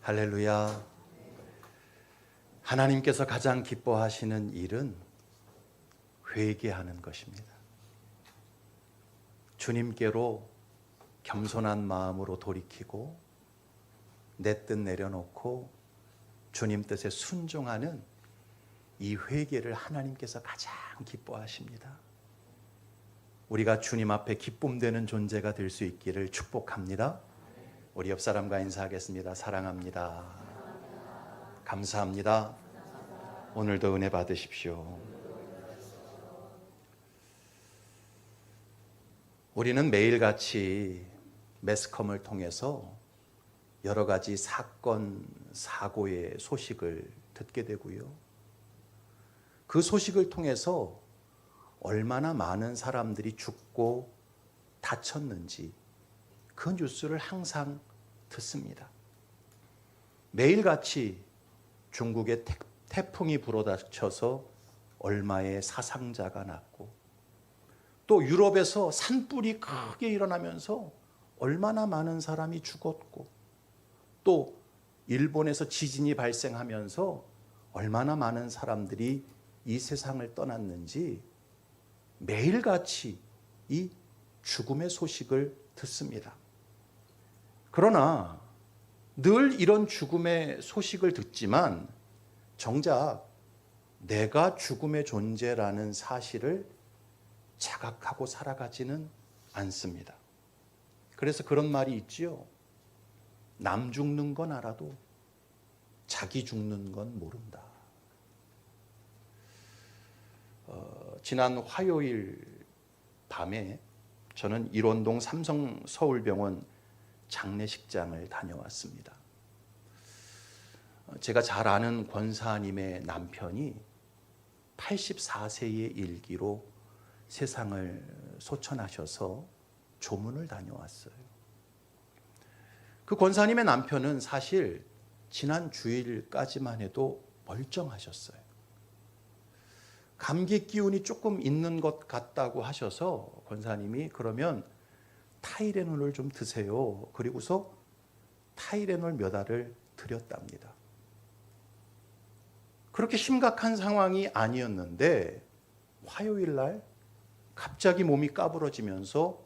할렐루야. 하나님께서 가장 기뻐하시는 일은 회개하는 것입니다. 주님께로 겸손한 마음으로 돌이키고 내 뜻 내려놓고 주님 뜻에 순종하는 이 회개를 하나님께서 가장 기뻐하십니다. 우리가 주님 앞에 기쁨되는 존재가 될 수 있기를 축복합니다. 우리 옆 사람과 인사하겠습니다. 사랑합니다. 감사합니다. 오늘도 은혜 받으십시오. 우리는 매일같이 매스컴을 통해서 여러 가지 사건, 사고의 소식을 듣게 되고요. 그 소식을 통해서 얼마나 많은 사람들이 죽고 다쳤는지 그 뉴스를 항상 듣습니다. 매일같이 중국에 태풍이 불어닥쳐서 얼마의 사상자가 났고, 또 유럽에서 산불이 크게 일어나면서 얼마나 많은 사람이 죽었고, 또 일본에서 지진이 발생하면서 얼마나 많은 사람들이 이 세상을 떠났는지 매일같이 이 죽음의 소식을 듣습니다. 그러나 늘 이런 죽음의 소식을 듣지만 정작 내가 죽음의 존재라는 사실을 자각하고 살아가지는 않습니다. 그래서 그런 말이 있지요. 남 죽는 건 알아도 자기 죽는 건 모른다. 지난 화요일 밤에 저는 일원동 삼성 서울병원 장례식장을 다녀왔습니다. 제가 잘 아는 권사님의 남편이 84세의 일기로 세상을 소천하셔서 조문을 다녀왔어요. 그 권사님의 남편은 사실 지난 주일까지만 해도 멀쩡하셨어요. 감기 기운이 조금 있는 것 같다고 하셔서 권사님이 그러면 타이레놀을 좀 드세요. 그리고서 타이레놀 몇 알을 드렸답니다. 그렇게 심각한 상황이 아니었는데 화요일 날 갑자기 몸이 까부러지면서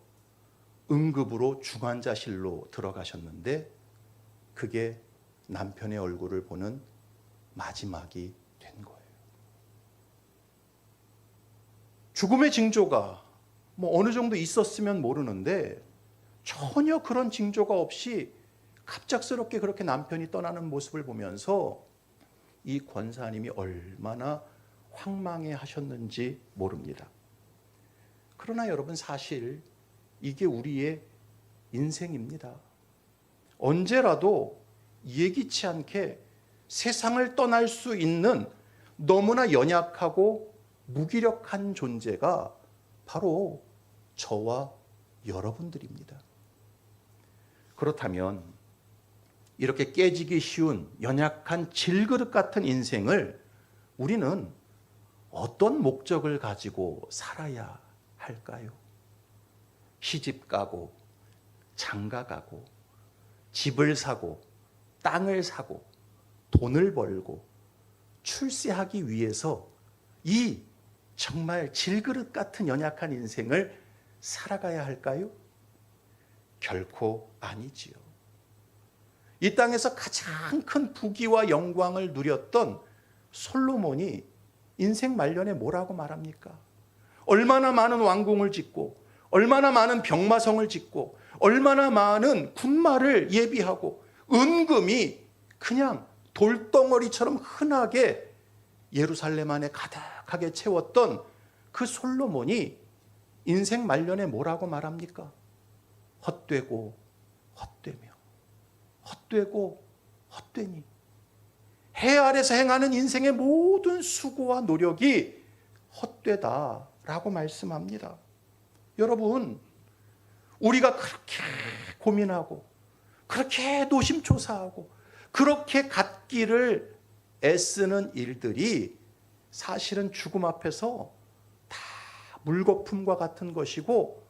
응급으로 중환자실로 들어가셨는데 그게 남편의 얼굴을 보는 마지막이 된 거예요. 죽음의 징조가 어느 정도 있었으면 모르는데 전혀 그런 징조가 없이 갑작스럽게 그렇게 남편이 떠나는 모습을 보면서 이 권사님이 얼마나 황망해 하셨는지 모릅니다. 그러나 여러분, 사실 이게 우리의 인생입니다. 언제라도 예기치 않게 세상을 떠날 수 있는 너무나 연약하고 무기력한 존재가 바로 저와 여러분들입니다. 그렇다면 이렇게 깨지기 쉬운 연약한 질그릇 같은 인생을 우리는 어떤 목적을 가지고 살아야 할까요? 시집 가고 장가 가고 집을 사고 땅을 사고 돈을 벌고 출세하기 위해서 이 정말 질그릇 같은 연약한 인생을 살아가야 할까요? 결코 아니지요. 이 땅에서 가장 큰 부귀와 영광을 누렸던 솔로몬이 인생 말년에 뭐라고 말합니까? 얼마나 많은 왕궁을 짓고 얼마나 많은 병마성을 짓고 얼마나 많은 군마를 예비하고 은금이 그냥 돌덩어리처럼 흔하게 예루살렘 안에 가득하게 채웠던 그 솔로몬이 인생 말년에 뭐라고 말합니까? 헛되고 헛되며 헛되고 헛되니 해 아래서 행하는 인생의 모든 수고와 노력이 헛되다라고 말씀합니다. 여러분, 우리가 그렇게 고민하고 그렇게 노심초사하고 그렇게 갖기를 애쓰는 일들이 사실은 죽음 앞에서 다 물거품과 같은 것이고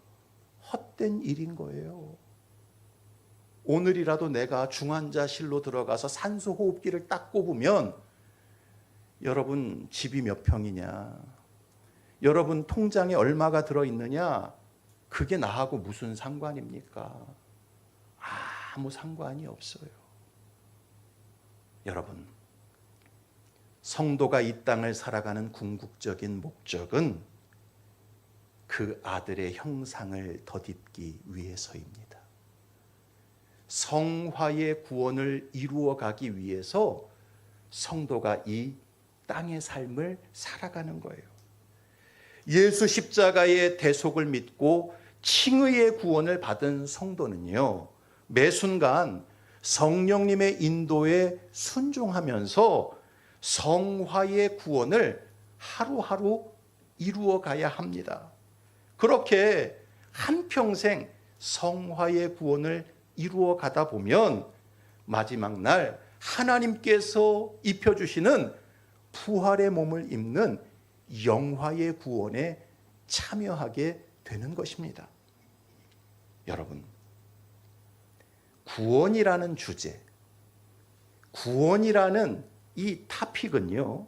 헛된 일인 거예요. 오늘이라도 내가 중환자실로 들어가서 산소 호흡기를 딱 꼽으면 여러분 집이 몇 평이냐, 여러분 통장에 얼마가 들어있느냐, 그게 나하고 무슨 상관입니까? 아무 상관이 없어요. 여러분, 성도가 이 땅을 살아가는 궁극적인 목적은 그 아들의 형상을 덧입기 위해서입니다. 성화의 구원을 이루어가기 위해서 성도가 이 땅의 삶을 살아가는 거예요. 예수 십자가의 대속을 믿고 칭의의 구원을 받은 성도는요, 매 순간 성령님의 인도에 순종하면서 성화의 구원을 하루하루 이루어 가야 합니다. 그렇게 한평생 성화의 구원을 이루어 가다 보면 마지막 날 하나님께서 입혀주시는 부활의 몸을 입는 영화의 구원에 참여하게 되는 것입니다. 여러분, 구원이라는 주제, 구원이라는 이 타픽은요,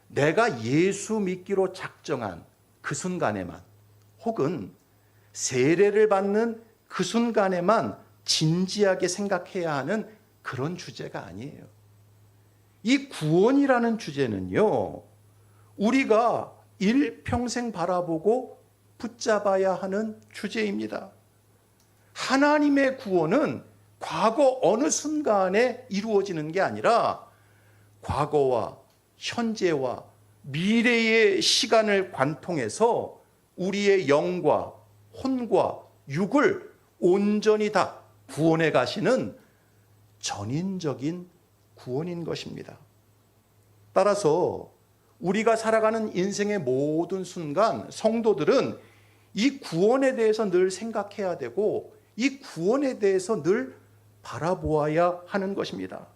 내가 예수 믿기로 작정한 그 순간에만, 혹은 세례를 받는 그 순간에만 진지하게 생각해야 하는 그런 주제가 아니에요. 이 구원이라는 주제는요, 우리가 일평생 바라보고 붙잡아야 하는 주제입니다. 하나님의 구원은 과거 어느 순간에 이루어지는 게 아니라 과거와 현재와 미래의 시간을 관통해서 우리의 영과 혼과 육을 온전히 다 구원해 가시는 전인적인 구원인 것입니다. 따라서 우리가 살아가는 인생의 모든 순간 성도들은 이 구원에 대해서 늘 생각해야 되고 이 구원에 대해서 늘 바라보아야 하는 것입니다.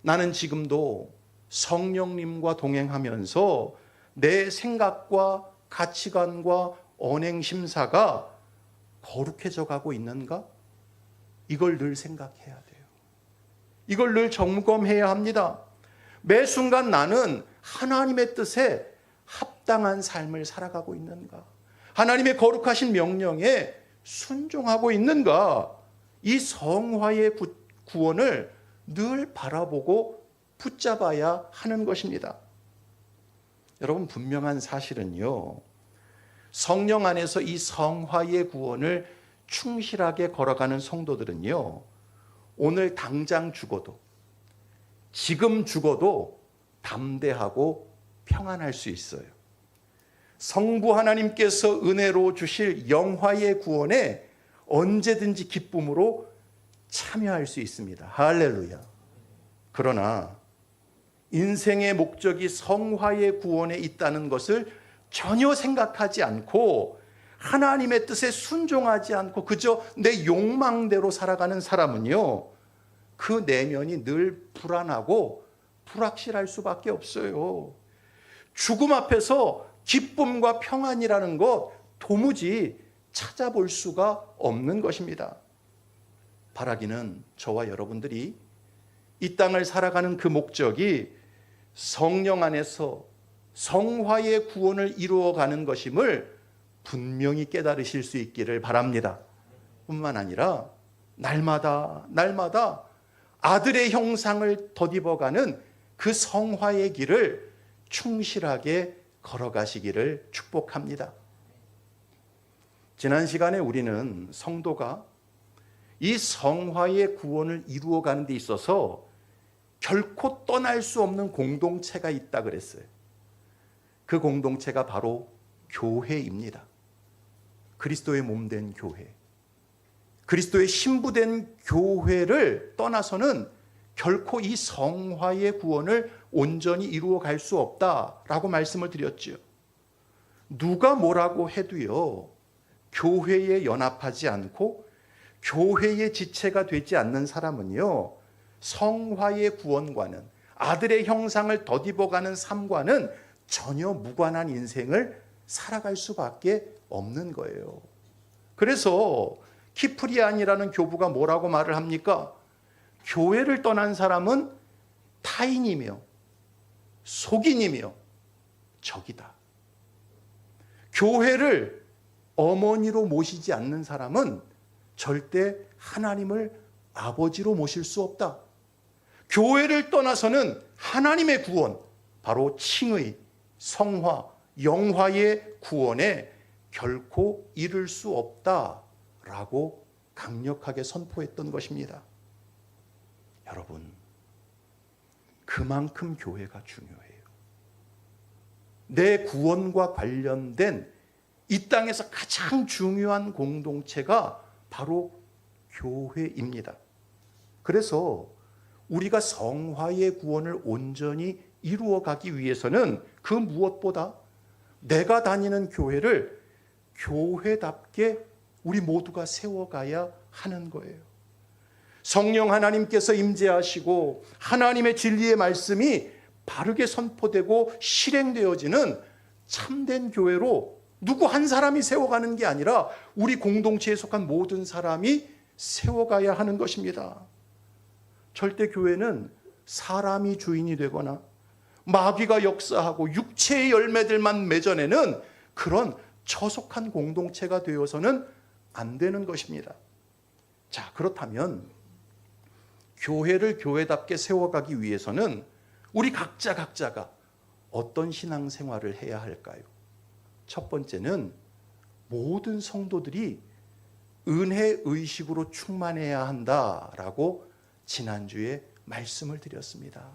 나는 지금도 성령님과 동행하면서 내 생각과 가치관과 언행심사가 거룩해져 가고 있는가? 이걸 늘 생각해야 돼요. 이걸 늘 점검해야 합니다. 매 순간 나는 하나님의 뜻에 합당한 삶을 살아가고 있는가? 하나님의 거룩하신 명령에 순종하고 있는가? 이 성화의 구원을 늘 바라보고 붙잡아야 하는 것입니다. 여러분, 분명한 사실은요, 성령 안에서 이 성화의 구원을 충실하게 걸어가는 성도들은요, 오늘 당장 죽어도, 지금 죽어도 담대하고 평안할 수 있어요. 성부 하나님께서 은혜로 주실 영화의 구원에 언제든지 기쁨으로 참여할 수 있습니다. 할렐루야. 그러나 인생의 목적이 성화의 구원에 있다는 것을 전혀 생각하지 않고 하나님의 뜻에 순종하지 않고 그저 내 욕망대로 살아가는 사람은요, 그 내면이 늘 불안하고 불확실할 수밖에 없어요. 죽음 앞에서 기쁨과 평안이라는 것 도무지 찾아볼 수가 없는 것입니다. 바라기는 저와 여러분들이 이 땅을 살아가는 그 목적이 성령 안에서 성화의 구원을 이루어가는 것임을 분명히 깨달으실 수 있기를 바랍니다. 뿐만 아니라 날마다 아들의 형상을 덧입어가는 그 성화의 길을 충실하게 걸어가시기를 축복합니다. 지난 시간에 우리는 성도가 이 성화의 구원을 이루어가는 데 있어서 결코 떠날 수 없는 공동체가 있다 그랬어요. 그 공동체가 바로 교회입니다. 그리스도의 몸된 교회, 그리스도의 신부된 교회를 떠나서는 결코 이 성화의 구원을 온전히 이루어 갈 수 없다라고 말씀을 드렸죠. 누가 뭐라고 해도요, 교회에 연합하지 않고 교회의 지체가 되지 않는 사람은요, 성화의 구원과는, 아들의 형상을 덧입어가는 삶과는 전혀 무관한 인생을 살아갈 수밖에 없는 거예요. 그래서 키프리안이라는 교부가 뭐라고 말을 합니까? 교회를 떠난 사람은 타인이며 속인이며 적이다. 교회를 어머니로 모시지 않는 사람은 절대 하나님을 아버지로 모실 수 없다. 교회를 떠나서는 하나님의 구원, 바로 칭의, 성화, 영화의 구원에 결코 이를 수 없다라고 강력하게 선포했던 것입니다. 여러분, 그만큼 교회가 중요해요. 내 구원과 관련된 이 땅에서 가장 중요한 공동체가 바로 교회입니다. 그래서 우리가 성화의 구원을 온전히 이루어가기 위해서는 그 무엇보다 내가 다니는 교회를 교회답게 우리 모두가 세워가야 하는 거예요. 성령 하나님께서 임재하시고 하나님의 진리의 말씀이 바르게 선포되고 실행되어지는 참된 교회로 누구 한 사람이 세워가는 게 아니라 우리 공동체에 속한 모든 사람이 세워가야 하는 것입니다. 절대 교회는 사람이 주인이 되거나 마귀가 역사하고 육체의 열매들만 맺어내는 그런 처속한 공동체가 되어서는 안 되는 것입니다. 자, 그렇다면 교회를 교회답게 세워가기 위해서는 우리 각자가 어떤 신앙생활을 해야 할까요? 첫 번째는 모든 성도들이 은혜 의식으로 충만해야 한다라고 지난주에 말씀을 드렸습니다.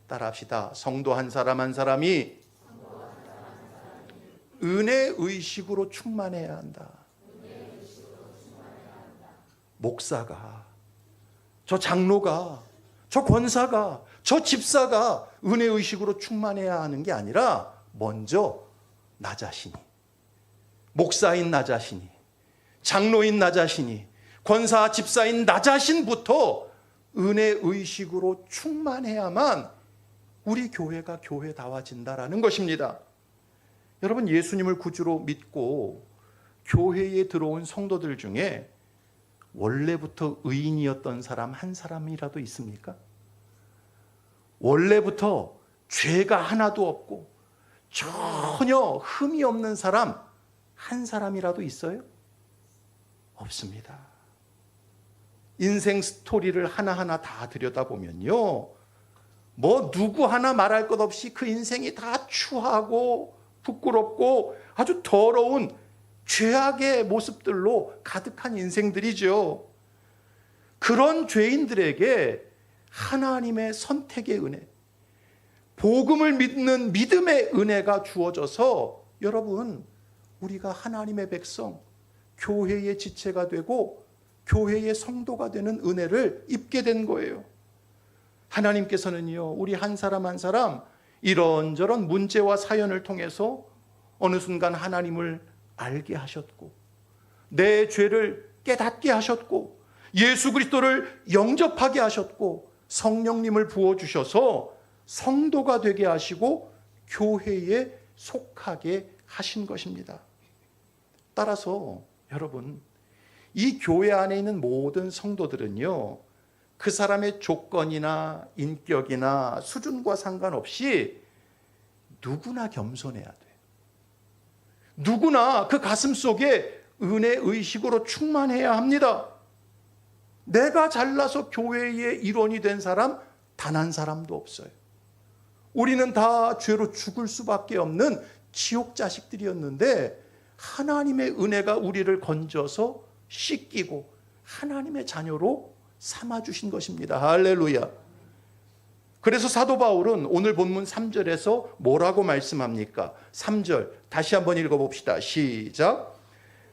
따라합시다. 성도 한 사람 한 사람이 은혜 의식으로 충만해야 한다. 목사가, 저 장로가, 저 권사가, 저 집사가 은혜 의식으로 충만해야 하는 게 아니라 먼저 나 자신이, 목사인 나 자신이, 장로인 나 자신이, 권사 집사인 나 자신부터 은혜 의식으로 충만해야만 우리 교회가 교회다워진다라는 것입니다. 여러분, 예수님을 구주로 믿고 교회에 들어온 성도들 중에 원래부터 의인이었던 사람 한 사람이라도 있습니까? 원래부터 죄가 하나도 없고 전혀 흠이 없는 사람 한 사람이라도 있어요? 없습니다. 인생 스토리를 하나하나 다 들여다보면요, 뭐 누구 하나 말할 것 없이 그 인생이 다 추하고 부끄럽고 아주 더러운 죄악의 모습들로 가득한 인생들이죠. 그런 죄인들에게 하나님의 선택의 은혜, 복음을 믿는 믿음의 은혜가 주어져서 여러분, 우리가 하나님의 백성, 교회의 지체가 되고 교회의 성도가 되는 은혜를 입게 된 거예요. 하나님께서는요, 우리 한 사람 한 사람 이런저런 문제와 사연을 통해서 어느 순간 하나님을 알게 하셨고 내 죄를 깨닫게 하셨고 예수 그리스도를 영접하게 하셨고 성령님을 부어주셔서 성도가 되게 하시고 교회에 속하게 하신 것입니다. 따라서 여러분, 이 교회 안에 있는 모든 성도들은요, 그 사람의 조건이나 인격이나 수준과 상관없이 누구나 겸손해야 돼요. 누구나 그 가슴 속에 은혜 의식으로 충만해야 합니다. 내가 잘나서 교회의 일원이 된 사람 단 한 사람도 없어요. 우리는 다 죄로 죽을 수밖에 없는 지옥 자식들이었는데 하나님의 은혜가 우리를 건져서 씻기고 하나님의 자녀로 삼아주신 것입니다. 할렐루야. 그래서 사도 바울은 오늘 본문 3절에서 뭐라고 말씀합니까? 3절 다시 한번 읽어봅시다. 시작.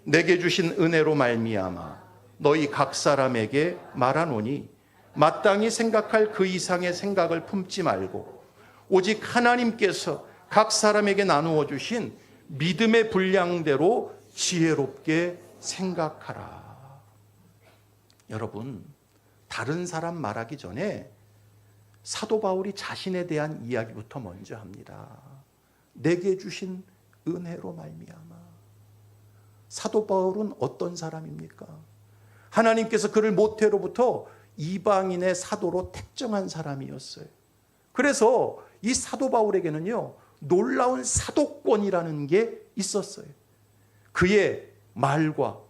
내게 주신 은혜로 말미암아 너희 각 사람에게 말하노니 마땅히 생각할 그 이상의 생각을 품지 말고 오직 하나님께서 각 사람에게 나누어 주신 믿음의 분량대로 지혜롭게 생각하라. 여러분, 다른 사람 말하기 전에 사도 바울이 자신에 대한 이야기부터 먼저 합니다. 내게 주신 은혜로 말미암아. 사도 바울은 어떤 사람입니까? 하나님께서 그를 모태로부터 이방인의 사도로 택정한 사람이었어요. 그래서 이 사도 바울에게는요, 놀라운 사도권이라는 게 있었어요. 그의 말과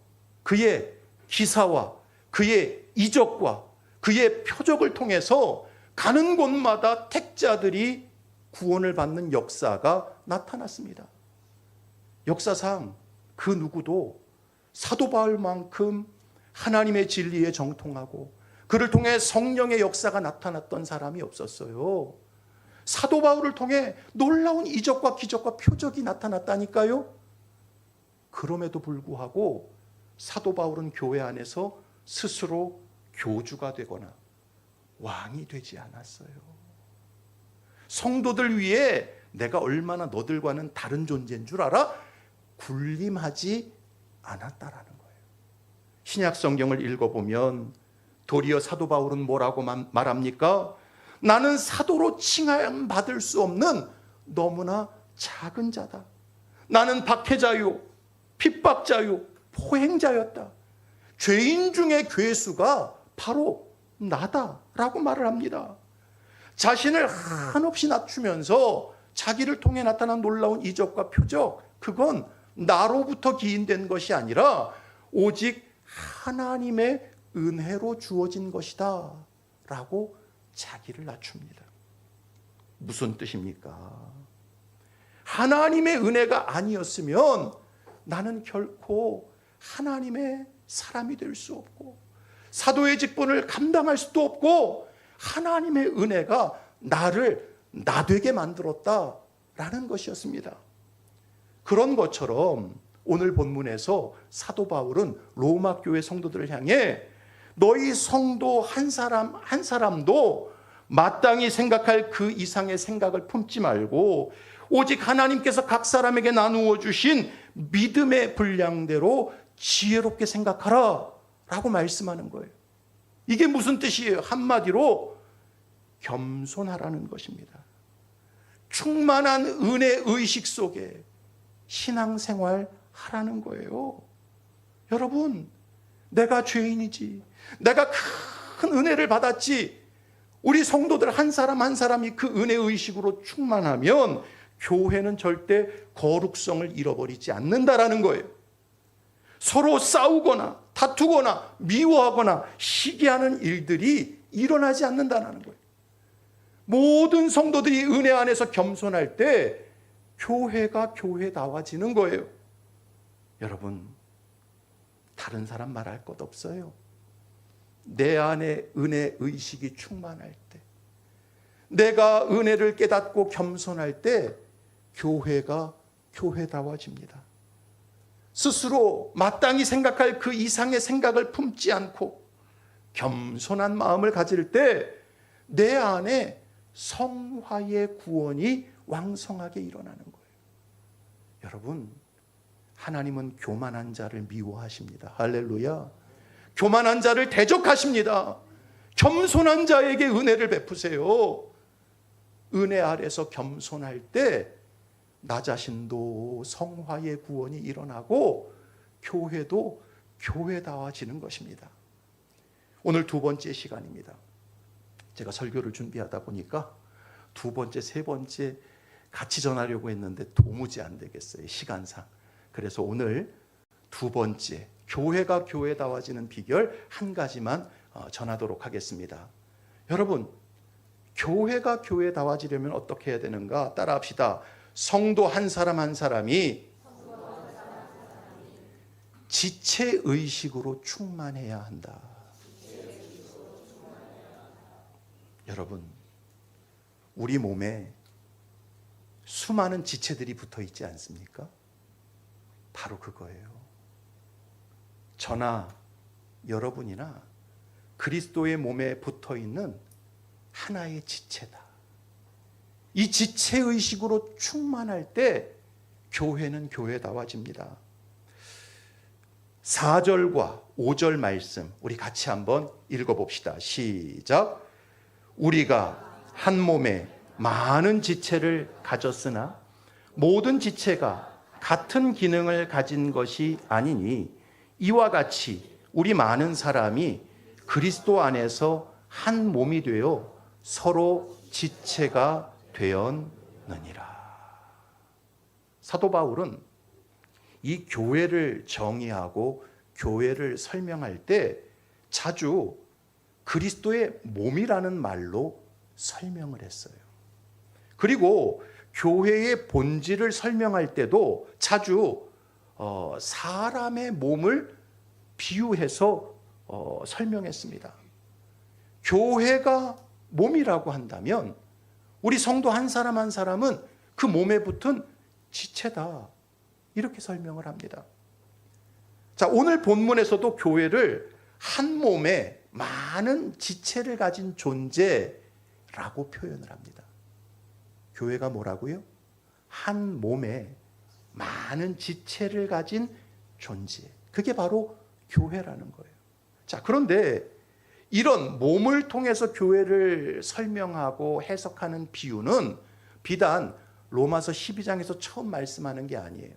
그의 기사와 그의 이적과 그의 표적을 통해서 가는 곳마다 택자들이 구원을 받는 역사가 나타났습니다. 역사상 그 누구도 사도 바울만큼 하나님의 진리에 정통하고 그를 통해 성령의 역사가 나타났던 사람이 없었어요. 사도 바울을 통해 놀라운 이적과 기적과 표적이 나타났다니까요. 그럼에도 불구하고 사도 바울은 교회 안에서 스스로 교주가 되거나 왕이 되지 않았어요. 성도들 위해 내가 얼마나 너들과는 다른 존재인 줄 알아? 군림하지 않았다라는 거예요. 신약 성경을 읽어보면 도리어 사도 바울은 뭐라고 말합니까? 나는 사도로 칭함받을 수 없는 너무나 작은 자다. 나는 박해자요, 핍박자요, 포행자였다. 죄인 중에 괴수가 바로 나다라고 말을 합니다. 자신을 한없이 낮추면서 자기를 통해 나타난 놀라운 이적과 표적, 그건 나로부터 기인된 것이 아니라 오직 하나님의 은혜로 주어진 것이다 라고 자기를 낮춥니다. 무슨 뜻입니까? 하나님의 은혜가 아니었으면 나는 결코 하나님의 사람이 될 수 없고 사도의 직분을 감당할 수도 없고 하나님의 은혜가 나를 나되게 만들었다라는 것이었습니다. 그런 것처럼 오늘 본문에서 사도 바울은 로마 교회 성도들을 향해 너희 성도 한 사람 한 사람도 마땅히 생각할 그 이상의 생각을 품지 말고 오직 하나님께서 각 사람에게 나누어 주신 믿음의 분량대로 지혜롭게 생각하라 라고 말씀하는 거예요. 이게 무슨 뜻이에요? 한마디로 겸손하라는 것입니다. 충만한 은혜 의식 속에 신앙생활 하라는 거예요. 여러분, 내가 죄인이지, 내가 큰 은혜를 받았지, 우리 성도들 한 사람 한 사람이 그 은혜 의식으로 충만하면 교회는 절대 거룩성을 잃어버리지 않는다라는 거예요. 서로 싸우거나 다투거나 미워하거나 시기하는 일들이 일어나지 않는다는 거예요. 모든 성도들이 은혜 안에서 겸손할 때 교회가 교회다워지는 거예요. 여러분, 다른 사람 말할 것 없어요. 내 안에 은혜 의식이 충만할 때, 내가 은혜를 깨닫고 겸손할 때 교회가 교회다워집니다. 스스로 마땅히 생각할 그 이상의 생각을 품지 않고 겸손한 마음을 가질 때 내 안에 성화의 구원이 왕성하게 일어나는 거예요. 여러분, 하나님은 교만한 자를 미워하십니다. 할렐루야. 교만한 자를 대적하십니다. 겸손한 자에게 은혜를 베푸세요. 은혜 아래서 겸손할 때 나 자신도 성화의 구원이 일어나고 교회도 교회다워지는 것입니다. 오늘 두 번째 시간입니다. 제가 설교를 준비하다 보니까 두 번째, 세 번째 같이 전하려고 했는데 도무지 안 되겠어요, 시간상. 그래서 오늘 두 번째, 교회가 교회다워지는 비결 한 가지만 전하도록 하겠습니다. 여러분, 교회가 교회다워지려면 어떻게 해야 되는가? 따라합시다. 성도 한 사람 한 사람이 지체의식으로 충만해야 한다. 여러분, 우리 몸에 수많은 지체들이 붙어 있지 않습니까? 바로 그거예요. 저나 여러분이나 그리스도의 몸에 붙어 있는 하나의 지체다. 이 지체의식으로 충만할 때 교회는 교회다워집니다. 4절과 5절 말씀 우리 같이 한번 읽어봅시다. 시작. 우리가 한 몸에 많은 지체를 가졌으나 모든 지체가 같은 기능을 가진 것이 아니니 이와 같이 우리 많은 사람이 그리스도 안에서 한 몸이 되어 서로 지체가 되었느니라. 사도 바울은 이 교회를 정의하고 교회를 설명할 때 자주 그리스도의 몸이라는 말로 설명을 했어요. 그리고 교회의 본질을 설명할 때도 자주 사람의 몸을 비유해서 설명했습니다. 교회가 몸이라고 한다면 우리 성도 한 사람 한 사람은 그 몸에 붙은 지체다, 이렇게 설명을 합니다. 자, 오늘 본문에서도 교회를 한 몸에 많은 지체를 가진 존재라고 표현을 합니다. 교회가 뭐라고요? 한 몸에 많은 지체를 가진 존재. 그게 바로 교회라는 거예요. 자, 그런데 이런 몸을 통해서 교회를 설명하고 해석하는 비유는 비단 로마서 12장에서 처음 말씀하는 게 아니에요.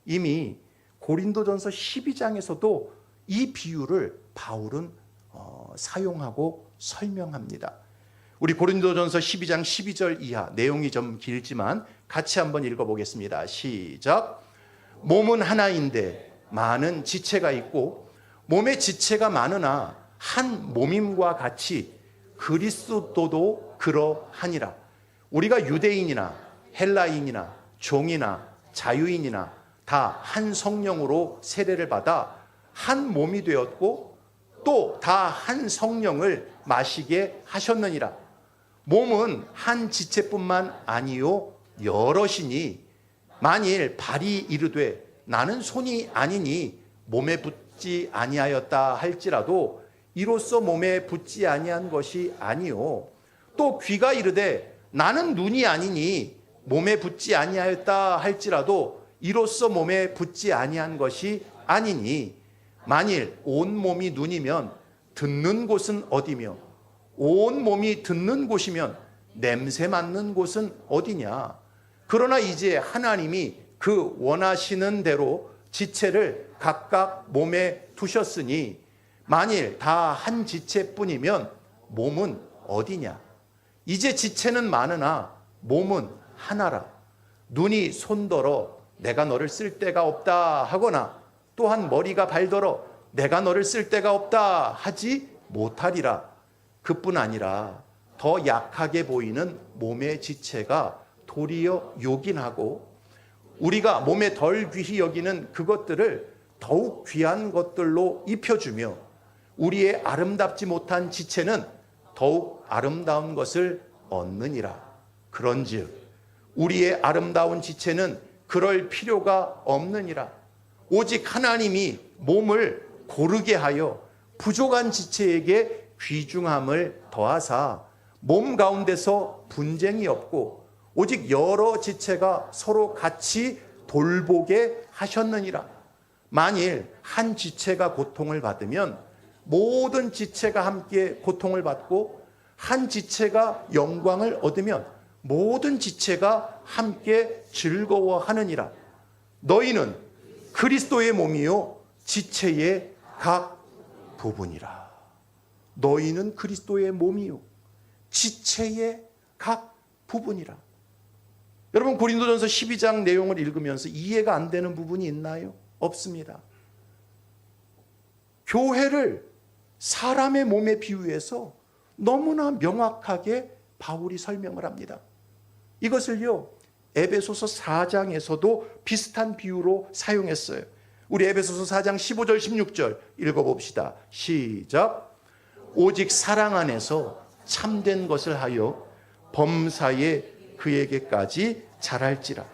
이미 고린도전서 12장에서도 이 비유를 바울은 사용하고 설명합니다. 우리 고린도전서 12장 12절 이하, 내용이 좀 길지만 같이 한번 읽어보겠습니다. 시작. 몸은 하나인데 많은 지체가 있고 몸의 지체가 많으나 한 몸임과 같이 그리스도도 그러하니라. 우리가 유대인이나 헬라인이나 종이나 자유인이나 다 한 성령으로 세례를 받아 한 몸이 되었고 또 다 한 성령을 마시게 하셨느니라. 몸은 한 지체뿐만 아니요 여럿이니 만일 발이 이르되 나는 손이 아니니 몸에 붙지 아니하였다 할지라도 이로써 몸에 붙지 아니한 것이 아니요 또 귀가 이르되 나는 눈이 아니니 몸에 붙지 아니하였다 할지라도 이로써 몸에 붙지 아니한 것이 아니니 만일 온 몸이 눈이면 듣는 곳은 어디며 온 몸이 듣는 곳이면 냄새 맡는 곳은 어디냐. 그러나 이제 하나님이 그 원하시는 대로 지체를 각각 몸에 두셨으니 만일 다 한 지체뿐이면 몸은 어디냐. 이제 지체는 많으나 몸은 하나라. 눈이 손더러 내가 너를 쓸 데가 없다 하거나 또한 머리가 발더러 내가 너를 쓸 데가 없다 하지 못하리라. 그뿐 아니라 더 약하게 보이는 몸의 지체가 도리어 요긴하고 우리가 몸에 덜 귀히 여기는 그것들을 더욱 귀한 것들로 입혀주며 우리의 아름답지 못한 지체는 더욱 아름다운 것을 얻느니라. 그런즉 우리의 아름다운 지체는 그럴 필요가 없느니라. 오직 하나님이 몸을 고르게 하여 부족한 지체에게 귀중함을 더하사 몸 가운데서 분쟁이 없고 오직 여러 지체가 서로 같이 돌보게 하셨느니라. 만일 한 지체가 고통을 받으면 모든 지체가 함께 고통을 받고 한 지체가 영광을 얻으면 모든 지체가 함께 즐거워하느니라. 너희는 그리스도의 몸이요 지체의 각 부분이라. 너희는 그리스도의 몸이요 지체의 각 부분이라. 여러분 고린도전서 12장 내용을 읽으면서 이해가 안 되는 부분이 있나요? 없습니다. 교회를 사람의 몸에 비유해서 너무나 명확하게 바울이 설명을 합니다. 이것을요 에베소서 4장에서도 비슷한 비유로 사용했어요. 우리 에베소서 4장 15절 16절 읽어봅시다. 시작. 오직 사랑 안에서 참된 것을 하여 범사에 그에게까지 자랄지라.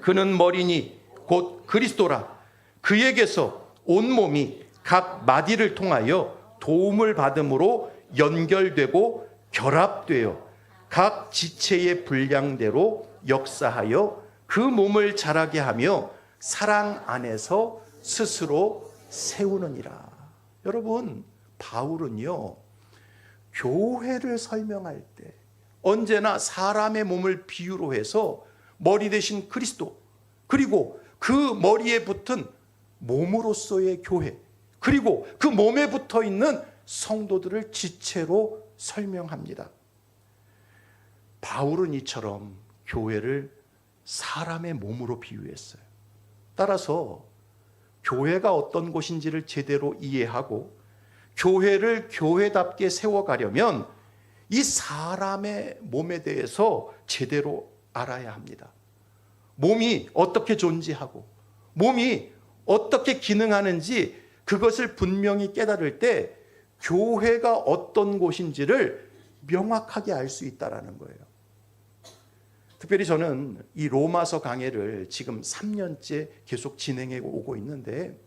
그는 머리니 곧 그리스도라. 그에게서 온 몸이 각 마디를 통하여 도움을 받음으로 연결되고 결합되어 각 지체의 분량대로 역사하여 그 몸을 자라게 하며 사랑 안에서 스스로 세우느니라. 여러분 바울은요 교회를 설명할 때 언제나 사람의 몸을 비유로 해서 머리 대신 그리스도 그리고 그 머리에 붙은 몸으로서의 교회 그리고 그 몸에 붙어 있는 성도들을 지체로 설명합니다. 바울은 이처럼 교회를 사람의 몸으로 비유했어요. 따라서 교회가 어떤 곳인지를 제대로 이해하고 교회를 교회답게 세워가려면 이 사람의 몸에 대해서 제대로 알아야 합니다. 몸이 어떻게 존재하고 몸이 어떻게 기능하는지 그것을 분명히 깨달을 때 교회가 어떤 곳인지를 명확하게 알 수 있다는 거예요. 특별히 저는 이 로마서 강해를 지금 3년째 계속 진행해 오고 있는데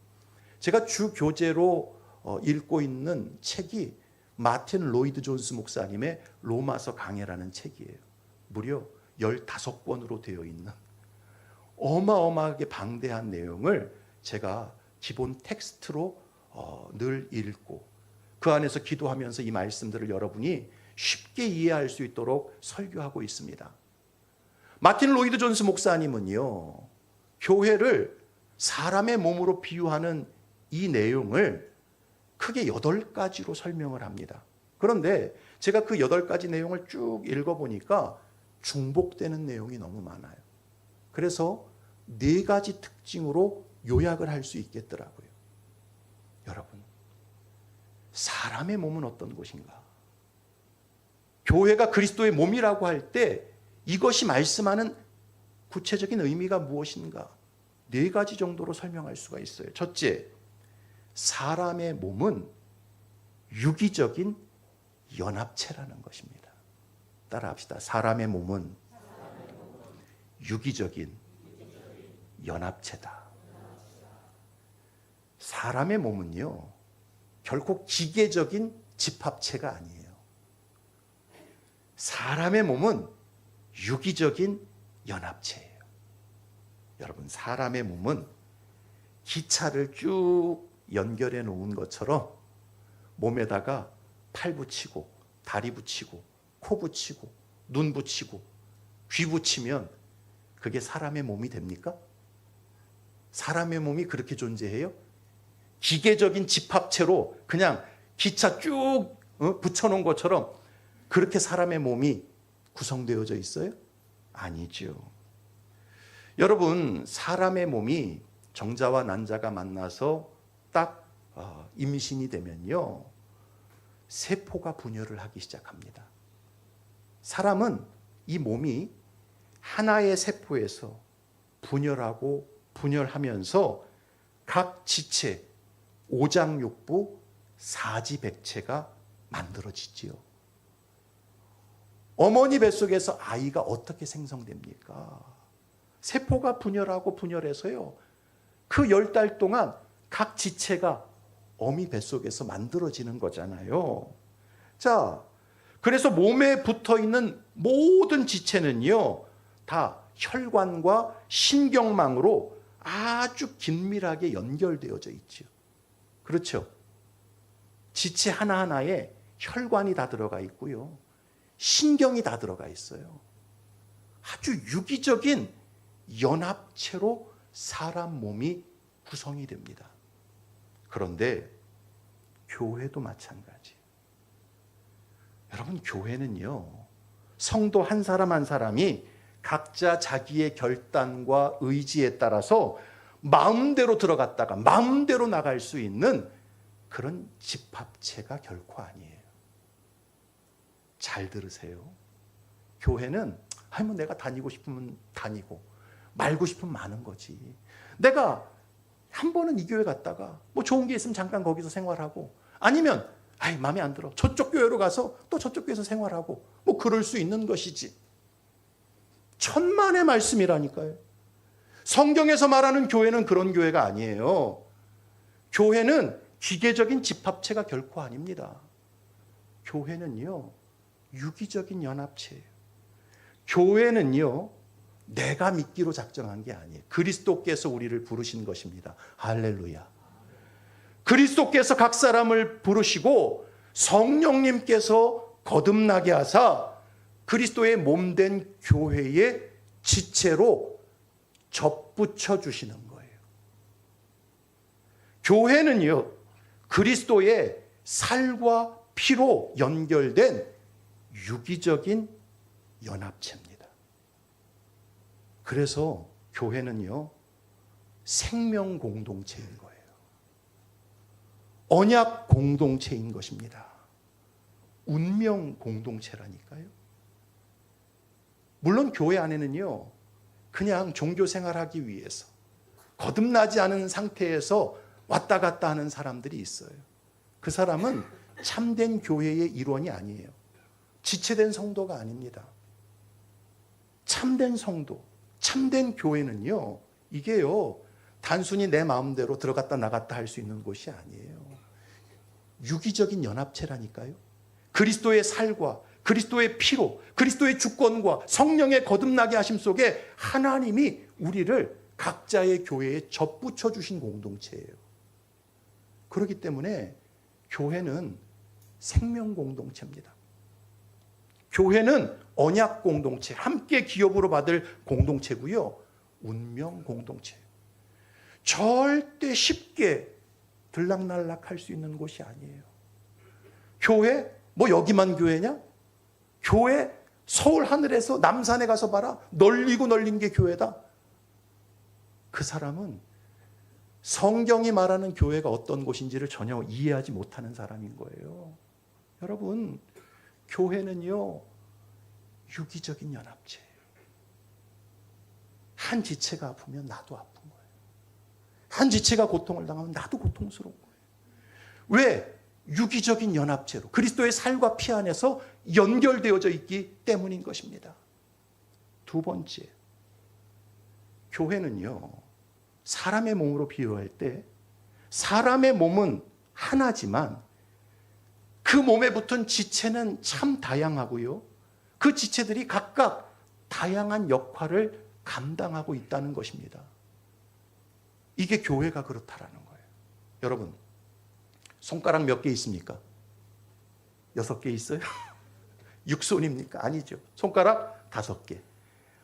제가 주 교재로 읽고 있는 책이 마틴 로이드 존스 목사님의 로마서 강해라는 책이에요. 무려 15권으로 되어 있는 어마어마하게 방대한 내용을 제가 기본 텍스트로 늘 읽고 그 안에서 기도하면서 이 말씀들을 여러분이 쉽게 이해할 수 있도록 설교하고 있습니다. 마틴 로이드 존스 목사님은요, 교회를 사람의 몸으로 비유하는 이 내용을 크게 8가지로 설명을 합니다. 그런데 제가 그 8가지 내용을 쭉 읽어보니까 중복되는 내용이 너무 많아요. 그래서 4가지 특징으로 요약을 할 수 있겠더라고요. 여러분, 사람의 몸은 어떤 곳인가? 교회가 그리스도의 몸이라고 할 때 이것이 말씀하는 구체적인 의미가 무엇인가? 4가지 정도로 설명할 수가 있어요. 첫째, 사람의 몸은 유기적인 연합체라는 것입니다. 따라합시다. 사람의 몸은 유기적인 연합체다. 사람의 몸은요, 결코 기계적인 집합체가 아니에요. 사람의 몸은 유기적인 연합체예요. 여러분, 사람의 몸은 기차를 쭉 연결해 놓은 것처럼 몸에다가 팔 붙이고 다리 붙이고 코 붙이고 눈 붙이고 귀 붙이면 그게 사람의 몸이 됩니까? 사람의 몸이 그렇게 존재해요? 기계적인 집합체로 그냥 기차 쭉 붙여놓은 것처럼 그렇게 사람의 몸이 구성되어져 있어요? 아니죠. 여러분, 사람의 몸이 정자와 난자가 만나서 딱 임신이 되면요, 세포가 분열을 하기 시작합니다. 사람은 이 몸이 하나의 세포에서 분열하고 분열하면서 각 지체, 오장육부, 사지백체가 만들어지지요. 어머니 뱃속에서 아이가 어떻게 생성됩니까? 세포가 분열하고 분열해서요, 그 10달 동안 각 지체가 어미 뱃속에서 만들어지는 거잖아요. 자, 그래서 몸에 붙어 있는 모든 지체는요, 다 혈관과 신경망으로 아주 긴밀하게 연결되어져 있죠. 그렇죠? 지체 하나하나에 혈관이 다 들어가 있고요, 신경이 다 들어가 있어요. 아주 유기적인 연합체로 사람 몸이 구성이 됩니다. 그런데 교회도 마찬가지예요. 여러분, 교회는요, 성도 한 사람 한 사람이 각자 자기의 결단과 의지에 따라서 마음대로 들어갔다가 마음대로 나갈 수 있는 그런 집합체가 결코 아니에요. 잘 들으세요. 교회는 뭐 내가 다니고 싶으면 다니고 말고 싶으면 마는 거지. 내가 한 번은 이 교회 갔다가 뭐 좋은 게 있으면 잠깐 거기서 생활하고, 아니면 마음에 안 들어 저쪽 교회로 가서 또 저쪽 교회에서 생활하고, 뭐 그럴 수 있는 것이지. 천만의 말씀이라니까요. 성경에서 말하는 교회는 그런 교회가 아니에요. 교회는 기계적인 집합체가 결코 아닙니다. 교회는요, 유기적인 연합체예요. 교회는요, 내가 믿기로 작정한 게 아니에요. 그리스도께서 우리를 부르신 것입니다. 할렐루야. 그리스도께서 각 사람을 부르시고 성령님께서 거듭나게 하사 그리스도의 몸된 교회의 지체로 접붙여 주시는 거예요. 교회는요, 그리스도의 살과 피로 연결된 유기적인 연합체입니다. 그래서 교회는요, 생명 공동체인 거예요. 언약 공동체인 것입니다. 운명 공동체라니까요. 물론 교회 안에는요, 그냥 종교 생활하기 위해서 거듭나지 않은 상태에서 왔다 갔다 하는 사람들이 있어요. 그 사람은 참된 교회의 일원이 아니에요. 지체된 성도가 아닙니다. 참된 성도, 참된 교회는요, 이게요, 단순히 내 마음대로 들어갔다 나갔다 할 수 있는 곳이 아니에요. 유기적인 연합체라니까요. 그리스도의 살과 그리스도의 피로, 그리스도의 주권과 성령의 거듭나게 하심 속에 하나님이 우리를 각자의 교회에 접붙여 주신 공동체예요. 그렇기 때문에 교회는 생명 공동체입니다. 교회는 언약 공동체, 함께 기업으로 받을 공동체고요. 운명 공동체. 절대 쉽게 들락날락 할 수 있는 곳이 아니에요. 교회? 뭐 여기만 교회냐? 교회? 서울 하늘에서 남산에 가서 봐라. 널리고 널린 게 교회다. 그 사람은 성경이 말하는 교회가 어떤 곳인지를 전혀 이해하지 못하는 사람인 거예요. 여러분, 교회는요, 유기적인 연합체예요. 한 지체가 아프면 나도 아픈 거예요. 한 지체가 고통을 당하면 나도 고통스러운 거예요. 왜? 유기적인 연합체로 그리스도의 살과 피 안에서 연결되어져 있기 때문인 것입니다. 두 번째, 교회는요, 사람의 몸으로 비유할 때 사람의 몸은 하나지만 그 몸에 붙은 지체는 참 다양하고요. 그 지체들이 각각 다양한 역할을 감당하고 있다는 것입니다. 이게 교회가 그렇다라는 거예요. 여러분, 손가락 몇 개 있습니까? 6개 있어요? 6손입니까? 아니죠. 손가락 5개,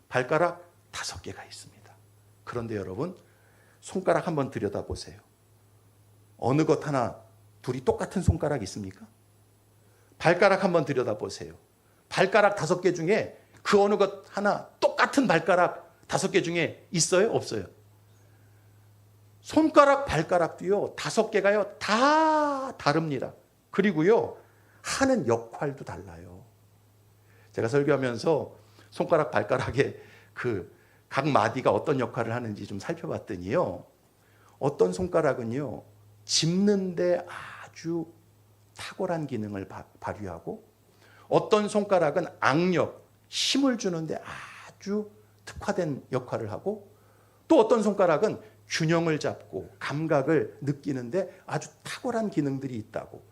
발가락 5개가 있습니다. 그런데 여러분, 손가락 한번 들여다보세요. 어느 것 하나, 둘이 똑같은 손가락 있습니까? 발가락 한번 들여다보세요. 발가락 5개 중에 그 어느 것 하나 똑같은 발가락 5개 중에 있어요? 없어요? 손가락, 발가락도요, 5개가요, 다 다릅니다. 그리고요, 하는 역할도 달라요. 제가 설교하면서 손가락, 발가락의 각 마디가 어떤 역할을 하는지 좀 살펴봤더니요, 어떤 손가락은요, 짚는데 아주 탁월한 기능을 발휘하고, 어떤 손가락은 악력, 힘을 주는데 아주 특화된 역할을 하고, 또 어떤 손가락은 균형을 잡고 감각을 느끼는데 아주 탁월한 기능들이 있다고.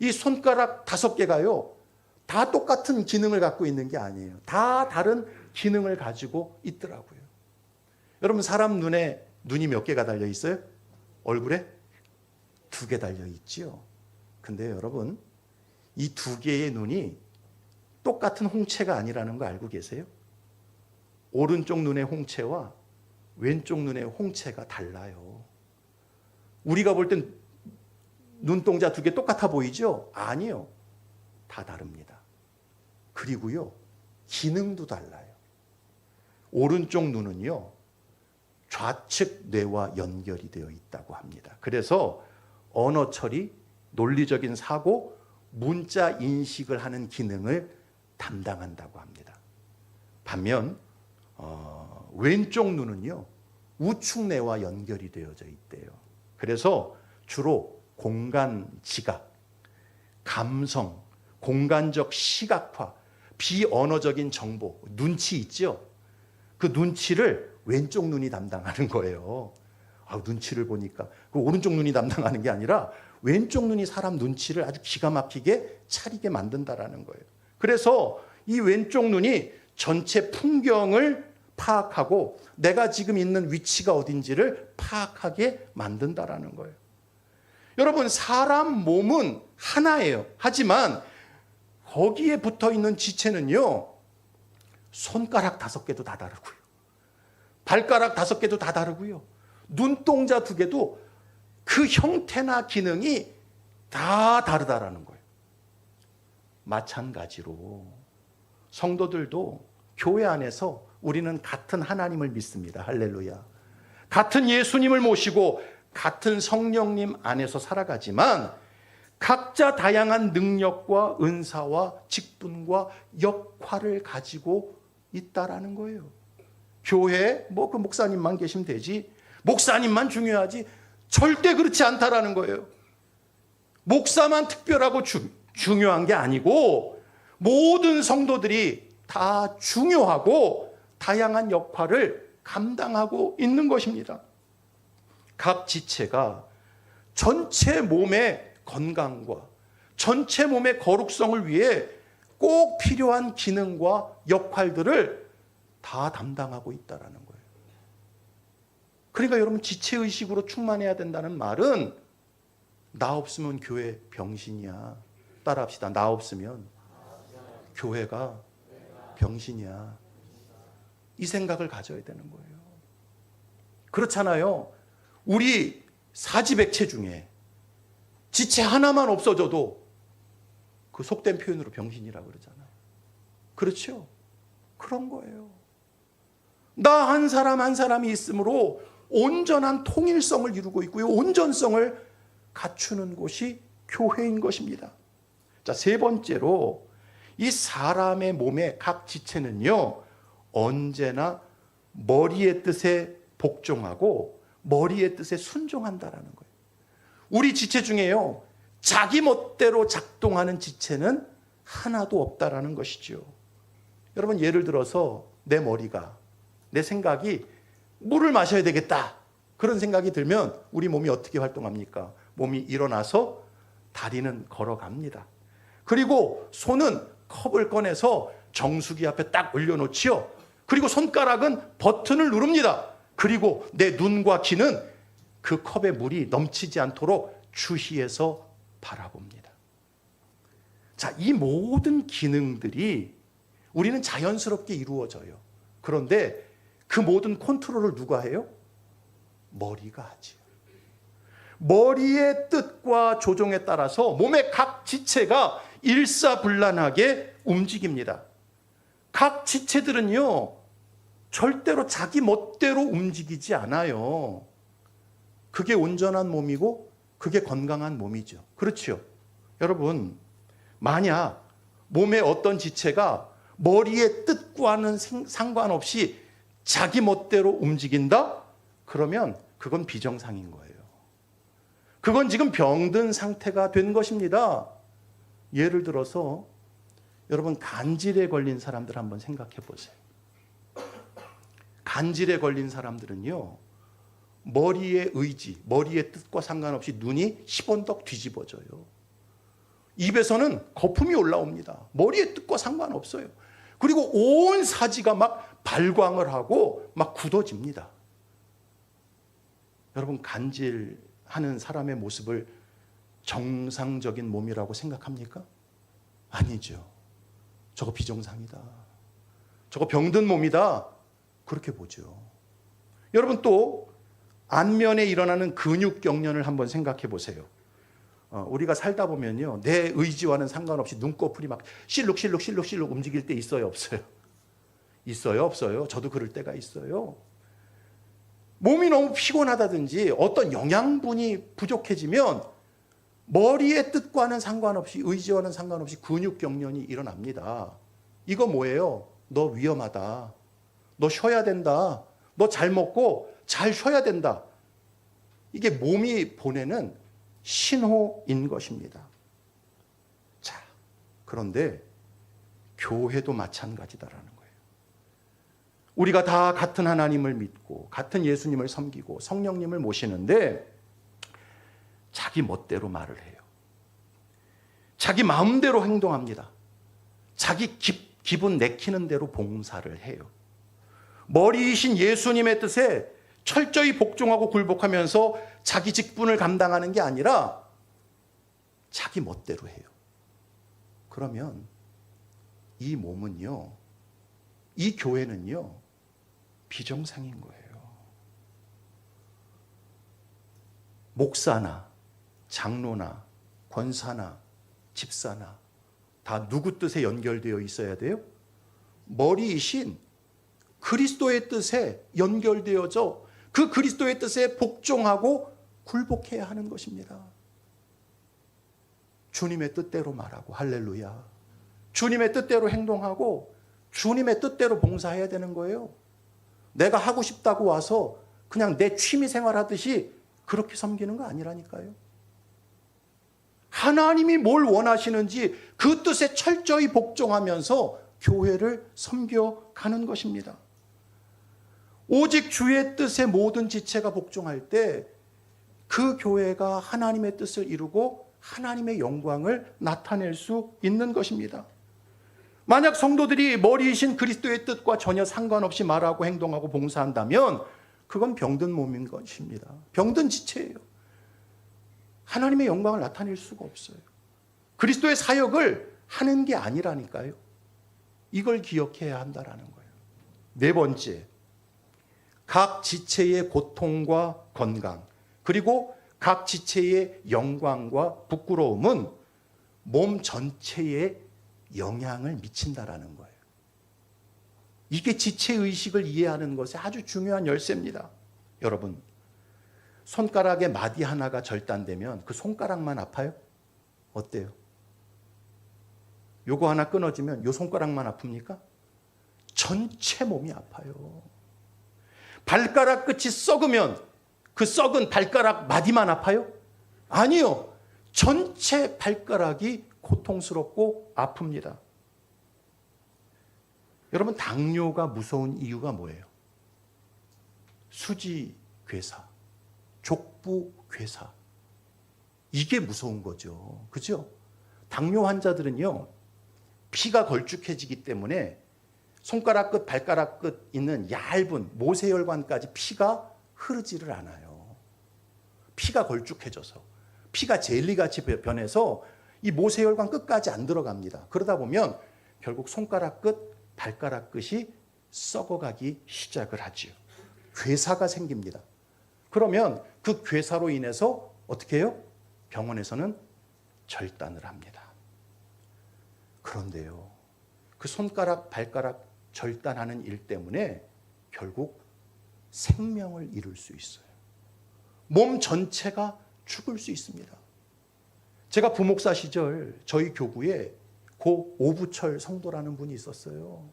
이 손가락 5개가요, 다 똑같은 기능을 갖고 있는 게 아니에요. 다 다른 기능을 가지고 있더라고요. 여러분, 사람 눈에 눈이 몇 개가 달려 있어요? 얼굴에 2개 달려 있지요. 근데 여러분, 이 2개의 눈이 똑같은 홍채가 아니라는 거 알고 계세요? 오른쪽 눈의 홍채와 왼쪽 눈의 홍채가 달라요. 우리가 볼 땐 눈동자 2개 똑같아 보이죠? 아니요. 다 다릅니다. 그리고요, 기능도 달라요. 오른쪽 눈은요, 좌측 뇌와 연결이 되어 있다고 합니다. 그래서 언어 처리, 논리적인 사고, 문자 인식을 하는 기능을 담당한다고 합니다. 반면 왼쪽 눈은요, 우측 뇌와 연결이 되어져 있대요. 그래서 주로 공간 지각, 감성, 공간적 시각화, 비언어적인 정보, 눈치 있죠? 그 눈치를 왼쪽 눈이 담당하는 거예요. 눈치를 보니까 그 오른쪽 눈이 담당하는 게 아니라 왼쪽 눈이 사람 눈치를 아주 기가 막히게 차리게 만든다라는 거예요. 그래서 이 왼쪽 눈이 전체 풍경을 파악하고 내가 지금 있는 위치가 어딘지를 파악하게 만든다라는 거예요. 여러분, 사람 몸은 하나예요. 하지만 거기에 붙어 있는 지체는요, 손가락 5개도 다 다르고요, 발가락 5개도 다 다르고요, 눈동자 2개도 그 형태나 기능이 다 다르다라는 거예요. 마찬가지로 성도들도 교회 안에서 우리는 같은 하나님을 믿습니다. 할렐루야. 같은 예수님을 모시고 같은 성령님 안에서 살아가지만 각자 다양한 능력과 은사와 직분과 역할을 가지고 있다라는 거예요. 교회에 그 목사님만 계시면 되지, 목사님만 중요하지, 절대 그렇지 않다라는 거예요. 목사만 특별하고 중요한 게 아니고 모든 성도들이 다 중요하고 다양한 역할을 감당하고 있는 것입니다. 각 지체가 전체 몸의 건강과 전체 몸의 거룩성을 위해 꼭 필요한 기능과 역할들을 다 담당하고 있다는 거예요. 그러니까 여러분, 지체의식으로 충만해야 된다는 말은 나 없으면 교회 병신이야. 따라합시다. 나 없으면 교회가 병신이야. 이 생각을 가져야 되는 거예요. 그렇잖아요. 우리 사지백체 중에 지체 하나만 없어져도 그 속된 표현으로 병신이라고 그러잖아요. 그렇죠? 그런 거예요. 나 한 사람 한 사람이 있으므로 온전한 통일성을 이루고 있고요. 온전성을 갖추는 곳이 교회인 것입니다. 자, 세 번째로 이 사람의 몸의 각 지체는요, 언제나 머리의 뜻에 복종하고 머리의 뜻에 순종한다라는 거예요. 우리 지체 중에요, 자기 멋대로 작동하는 지체는 하나도 없다라는 것이죠. 여러분, 예를 들어서 내 머리가, 내 생각이 물을 마셔야 되겠다, 그런 생각이 들면 우리 몸이 어떻게 활동합니까? 몸이 일어나서 다리는 걸어갑니다. 그리고 손은 컵을 꺼내서 정수기 앞에 딱 올려놓지요. 그리고 손가락은 버튼을 누릅니다. 그리고 내 눈과 귀는 그 컵에 물이 넘치지 않도록 주시해서 바라봅니다. 자, 이 모든 기능들이 우리는 자연스럽게 이루어져요. 그런데 그 모든 컨트롤을 누가 해요? 머리가 하지요. 머리의 뜻과 조종에 따라서 몸의 각 지체가 일사불란하게 움직입니다. 각 지체들은요, 절대로 자기 멋대로 움직이지 않아요. 그게 온전한 몸이고 그게 건강한 몸이죠. 그렇죠? 여러분, 만약 몸의 어떤 지체가 머리의 뜻과는 상관없이 자기 멋대로 움직인다? 그러면 그건 비정상인 거예요. 그건 지금 병든 상태가 된 것입니다. 예를 들어서 여러분, 간질에 걸린 사람들 한번 생각해 보세요. 간질에 걸린 사람들은요, 머리의 의지, 머리의 뜻과 상관없이 눈이 10원덕 뒤집어져요. 입에서는 거품이 올라옵니다. 머리의 뜻과 상관없어요. 그리고 온 사지가 막 발광을 하고 막 굳어집니다. 여러분, 간질하는 사람의 모습을 정상적인 몸이라고 생각합니까? 아니죠. 저거 비정상이다. 저거 병든 몸이다. 그렇게 보죠. 여러분, 또 안면에 일어나는 근육 경련을 한번 생각해 보세요. 우리가 살다 보면요, 내 의지와는 상관없이 눈꺼풀이 막 실룩실룩 움직일 때 있어요, 없어요? 있어요, 없어요? 저도 그럴 때가 있어요. 몸이 너무 피곤하다든지 어떤 영양분이 부족해지면 머리의 뜻과는 상관없이, 의지와는 상관없이 근육 경련이 일어납니다. 이거 뭐예요? 너 위험하다. 너 쉬어야 된다. 너 잘 먹고 잘 쉬어야 된다. 이게 몸이 보내는 신호인 것입니다. 자, 그런데 교회도 마찬가지다라는 거예요. 우리가 다 같은 하나님을 믿고 같은 예수님을 섬기고 성령님을 모시는데 자기 멋대로 말을 해요. 자기 마음대로 행동합니다. 자기 기분 내키는 대로 봉사를 해요. 머리이신 예수님의 뜻에 철저히 복종하고 굴복하면서 자기 직분을 감당하는 게 아니라 자기 멋대로 해요. 그러면 이 몸은요, 이 교회는요, 비정상인 거예요. 목사나 장로나 권사나 집사나 다 누구 뜻에 연결되어 있어야 돼요? 머리이신 그리스도의 뜻에 연결되어져 그 그리스도의 뜻에 복종하고 굴복해야 하는 것입니다. 주님의 뜻대로 말하고 할렐루야. 주님의 뜻대로 행동하고 주님의 뜻대로 봉사해야 되는 거예요. 내가 하고 싶다고 와서 그냥 내 취미 생활하듯이 그렇게 섬기는 거 아니라니까요. 하나님이 뭘 원하시는지 그 뜻에 철저히 복종하면서 교회를 섬겨가는 것입니다. 오직 주의 뜻에 모든 지체가 복종할 때 그 교회가 하나님의 뜻을 이루고 하나님의 영광을 나타낼 수 있는 것입니다. 만약 성도들이 머리이신 그리스도의 뜻과 전혀 상관없이 말하고 행동하고 봉사한다면 그건 병든 몸인 것입니다. 병든 지체예요. 하나님의 영광을 나타낼 수가 없어요. 그리스도의 사역을 하는 게 아니라니까요. 이걸 기억해야 한다라는 거예요. 네 번째, 각 지체의 고통과 건강, 그리고 각 지체의 영광과 부끄러움은 몸 전체에 영향을 미친다라는 거예요. 이게 지체의식을 이해하는 것에 아주 중요한 열쇠입니다. 여러분, 손가락에 마디 하나가 절단되면 그 손가락만 아파요? 어때요? 요거 하나 끊어지면 요 손가락만 아픕니까? 전체 몸이 아파요. 발가락 끝이 썩으면 그 썩은 발가락 마디만 아파요? 아니요. 전체 발가락이 고통스럽고 아픕니다. 여러분, 당뇨가 무서운 이유가 뭐예요? 수지괴사, 족부괴사. 이게 무서운 거죠. 그죠? 당뇨 환자들은요, 피가 걸쭉해지기 때문에 손가락 끝, 발가락 끝 있는 얇은 모세혈관까지 피가 흐르지를 않아요. 피가 걸쭉해져서, 피가 젤리같이 변해서 이 모세혈관 끝까지 안 들어갑니다. 그러다 보면 결국 손가락 끝, 발가락 끝이 썩어가기 시작을 하지요. 괴사가 생깁니다. 그러면 그 괴사로 인해서 어떻게 해요? 병원에서는 절단을 합니다. 그런데요, 그 손가락, 발가락 절단하는 일 때문에 결국 생명을 잃을 수 있어요. 몸 전체가 죽을 수 있습니다. 제가 부목사 시절 저희 교구에 고 오부철 성도라는 분이 있었어요.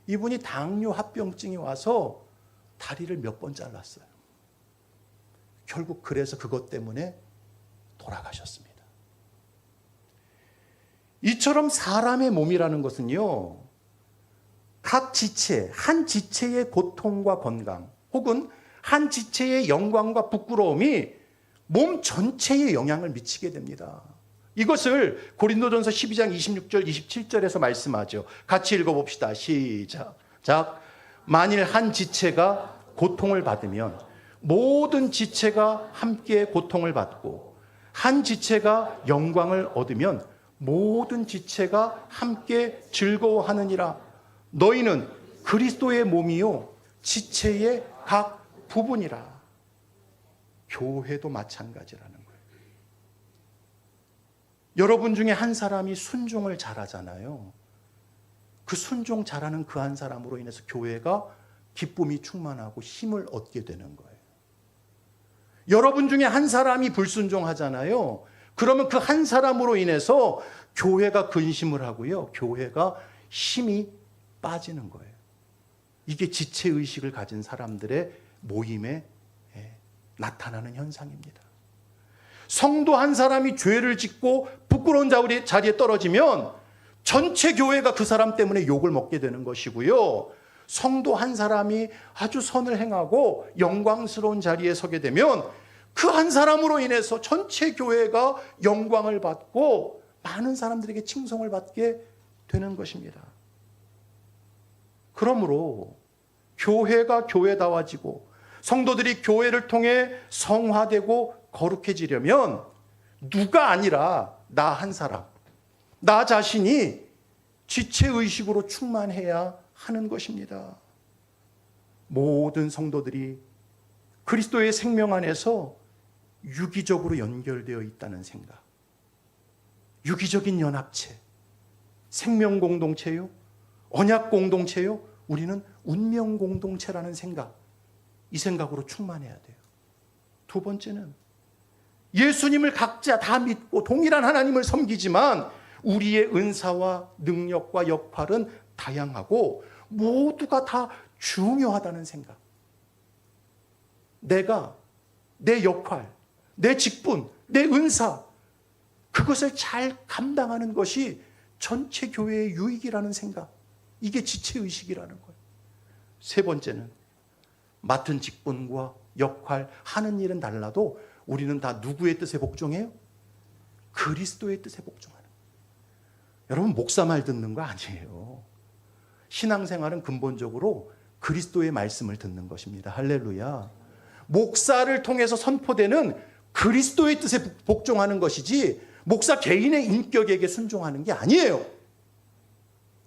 이분이 당뇨 합병증이 와서 다리를 몇 번 잘랐어요. 결국 그래서 그것 때문에 돌아가셨습니다. 이처럼 사람의 몸이라는 것은요, 각 지체, 한 지체의 고통과 건강, 혹은 한 지체의 영광과 부끄러움이 몸 전체에 영향을 미치게 됩니다. 이것을 고린도전서 12장 26절, 27절에서 말씀하죠. 같이 읽어봅시다. 시작. 만일 한 지체가 고통을 받으면 모든 지체가 함께 고통을 받고, 한 지체가 영광을 얻으면 모든 지체가 함께 즐거워하느니라. 너희는 그리스도의 몸이요 지체의 각 부분이라. 교회도 마찬가지라는 거예요. 여러분 중에 한 사람이 순종을 잘하잖아요. 그 순종 잘하는 그 한 사람으로 인해서 교회가 기쁨이 충만하고 힘을 얻게 되는 거예요. 여러분 중에 한 사람이 불순종하잖아요. 그러면 그 한 사람으로 인해서 교회가 근심을 하고요, 교회가 힘이 빠지는 거예요. 이게 지체의식을 가진 사람들의 모임에 나타나는 현상입니다. 성도 한 사람이 죄를 짓고 부끄러운 자리에 떨어지면 전체 교회가 그 사람 때문에 욕을 먹게 되는 것이고요, 성도 한 사람이 아주 선을 행하고 영광스러운 자리에 서게 되면 그 한 사람으로 인해서 전체 교회가 영광을 받고 많은 사람들에게 칭송을 받게 되는 것입니다. 그러므로 교회가 교회다워지고 성도들이 교회를 통해 성화되고 거룩해지려면 누가 아니라 나 한 사람, 나 자신이 지체의식으로 충만해야 하는 것입니다. 모든 성도들이 그리스도의 생명 안에서 유기적으로 연결되어 있다는 생각, 유기적인 연합체, 생명 공동체요, 언약 공동체요, 우리는 운명 공동체라는 생각, 이 생각으로 충만해야 돼요. 두 번째는 예수님을 각자 다 믿고 동일한 하나님을 섬기지만 우리의 은사와 능력과 역할은 다양하고 모두가 다 중요하다는 생각. 내가 내 역할, 내 직분, 내 은사, 그것을 잘 감당하는 것이 전체 교회의 유익이라는 생각. 이게 지체의식이라는 거예요. 세 번째는 맡은 직분과 역할, 하는 일은 달라도 우리는 다 누구의 뜻에 복종해요? 그리스도의 뜻에 복종하는 거예요. 여러분, 목사 말 듣는 거 아니에요. 신앙생활은 근본적으로 그리스도의 말씀을 듣는 것입니다. 할렐루야. 목사를 통해서 선포되는 그리스도의 뜻에 복종하는 것이지 목사 개인의 인격에게 순종하는 게 아니에요.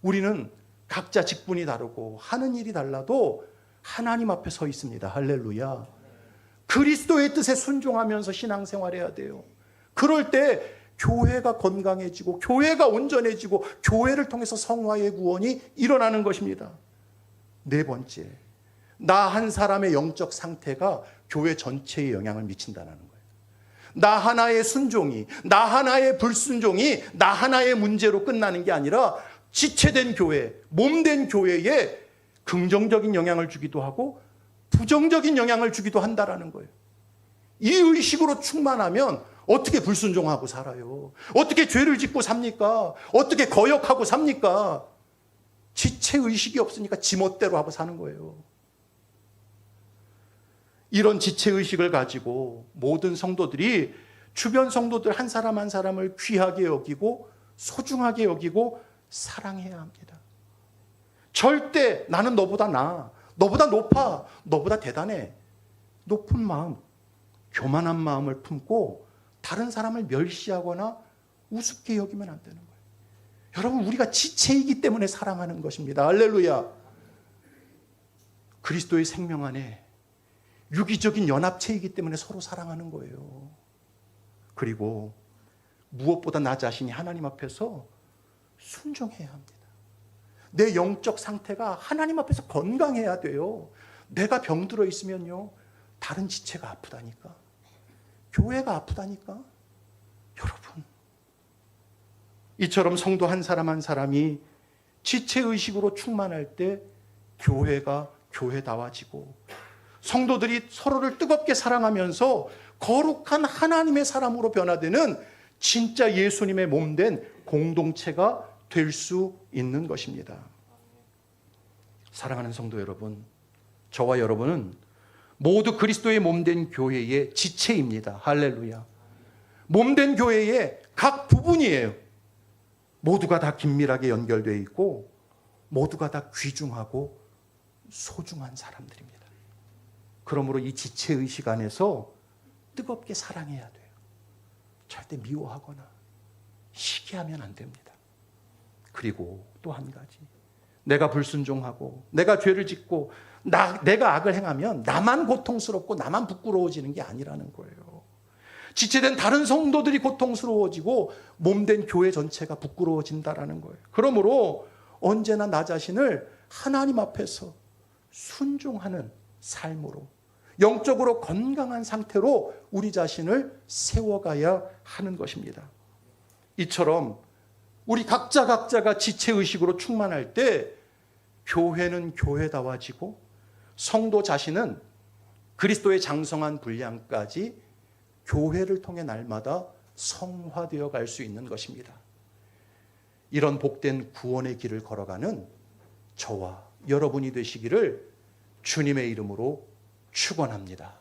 우리는 각자 직분이 다르고 하는 일이 달라도 하나님 앞에 서 있습니다. 할렐루야. 그리스도의 뜻에 순종하면서 신앙생활해야 돼요. 그럴 때 교회가 건강해지고 교회가 온전해지고 교회를 통해서 성화의 구원이 일어나는 것입니다. 네 번째, 나 한 사람의 영적 상태가 교회 전체에 영향을 미친다는 거예요. 나 하나의 순종이, 나 하나의 불순종이 나 하나의 문제로 끝나는 게 아니라 지체된 교회, 몸된 교회에 긍정적인 영향을 주기도 하고 부정적인 영향을 주기도 한다라는 거예요. 이 의식으로 충만하면 어떻게 불순종하고 살아요? 어떻게 죄를 짓고 삽니까? 어떻게 거역하고 삽니까? 지체의식이 없으니까 지멋대로 하고 사는 거예요. 이런 지체의식을 가지고 모든 성도들이 주변 성도들 한 사람 한 사람을 귀하게 여기고 소중하게 여기고 사랑해야 합니다. 절대 나는 너보다 나아, 너보다 높아, 너보다 대단해, 높은 마음, 교만한 마음을 품고 다른 사람을 멸시하거나 우습게 여기면 안 되는 거예요. 여러분, 우리가 지체이기 때문에 사랑하는 것입니다. 할렐루야. 그리스도의 생명 안에 유기적인 연합체이기 때문에 서로 사랑하는 거예요. 그리고 무엇보다 나 자신이 하나님 앞에서 순종해야 합니다. 내 영적 상태가 하나님 앞에서 건강해야 돼요. 내가 병들어 있으면요, 다른 지체가 아프다니까, 교회가 아프다니까. 여러분, 이처럼 성도 한 사람 한 사람이 지체의식으로 충만할 때 교회가 교회다워지고 성도들이 서로를 뜨겁게 사랑하면서 거룩한 하나님의 사람으로 변화되는 진짜 예수님의 몸된 공동체가 될 수 있는 것입니다. 사랑하는 성도 여러분, 저와 여러분은 모두 그리스도의 몸된 교회의 지체입니다. 할렐루야. 몸된 교회의 각 부분이에요. 모두가 다 긴밀하게 연결되어 있고 모두가 다 귀중하고 소중한 사람들입니다. 그러므로 이 지체의식 안에서 뜨겁게 사랑해야 돼요. 절대 미워하거나 시기하면 안 됩니다. 그리고 또 한 가지, 내가 불순종하고 내가 죄를 짓고 내가 악을 행하면 나만 고통스럽고 나만 부끄러워지는 게 아니라는 거예요. 지체된 다른 성도들이 고통스러워지고 몸된 교회 전체가 부끄러워진다라는 거예요. 그러므로 언제나 나 자신을 하나님 앞에서 순종하는 삶으로, 영적으로 건강한 상태로 우리 자신을 세워가야 하는 것입니다. 이처럼 우리 각자가 지체의식으로 충만할 때 교회는 교회다워지고 성도 자신은 그리스도의 장성한 분량까지 교회를 통해 날마다 성화되어 갈 수 있는 것입니다. 이런 복된 구원의 길을 걸어가는 저와 여러분이 되시기를 주님의 이름으로 축원합니다.